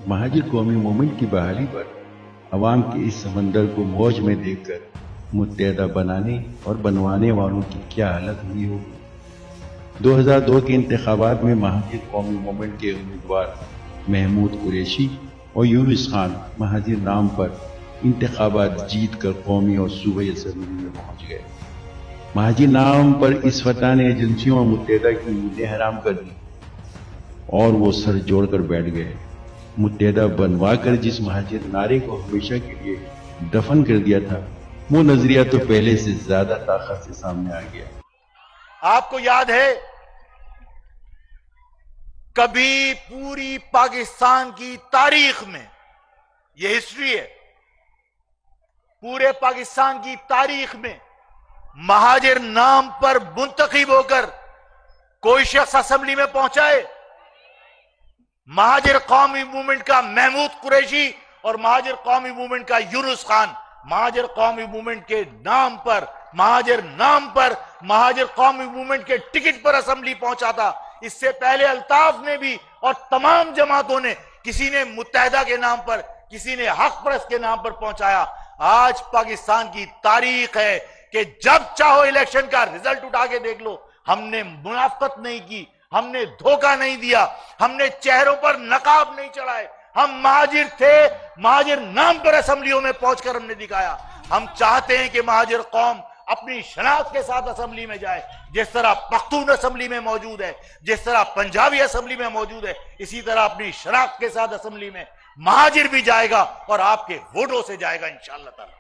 مہاجر قومی موومنٹ کی بحالی پر عوام کے اس سمندر کو موج میں دیکھ کر متحدہ بنانے اور بنوانے والوں کی کیا حالت ہوئی ہوگی۔ 2002 کے انتخابات میں مہاجر قومی موومنٹ کے امیدوار محمود قریشی اور یونس خان مہاجر نام پر انتخابات جیت کر قومی اور صوبائی اسمبلی میں پہنچ گئے۔ مہاجر نام پر اس فتح نے ایجنسیوں اور متحدہ کی امیدیں حرام کر دی اور وہ سر جوڑ کر بیٹھ گئے۔ متحدہ بنوا کر جس مہاجر نعرے کو ہمیشہ کے لیے دفن کر دیا تھا، وہ نظریہ تو پہلے سے زیادہ طاقت سے سامنے آ گیا۔ آپ کو یاد ہے کبھی پوری پاکستان کی تاریخ میں، یہ ہسٹری ہے، پورے پاکستان کی تاریخ میں مہاجر نام پر منتخب ہو کر کوئی شخص اسمبلی میں پہنچا ہے؟ مہاجر قومی موومنٹ کا محمود قریشی اور مہاجر قومی موومنٹ کا یونس خان مہاجر قومی موومنٹ کے نام پر، مہاجر نام پر، مہاجر قومی موومنٹ کے ٹکٹ پر اسمبلی پہنچا تھا۔ اس سے پہلے الطاف نے بھی اور تمام جماعتوں نے، کسی نے متحدہ کے نام پر، کسی نے حق پرست کے نام پر پہنچایا۔ آج پاکستان کی تاریخ ہے کہ جب چاہو الیکشن کا رزلٹ اٹھا کے دیکھ لو، ہم نے منافقت نہیں کی، ہم نے دھوکہ نہیں دیا، ہم نے چہروں پر نقاب نہیں چڑھائے، ہم مہاجر تھے، مہاجر نام پر اسمبلیوں میں پہنچ کر ہم نے دکھایا۔ ہم چاہتے ہیں کہ مہاجر قوم اپنی شناخت کے ساتھ اسمبلی میں جائے، جس طرح پختون اسمبلی میں موجود ہے، جس طرح پنجابی اسمبلی میں موجود ہے، اسی طرح اپنی شناخت کے ساتھ اسمبلی میں مہاجر بھی جائے گا اور آپ کے ووٹوں سے جائے گا انشاءاللہ تعالی۔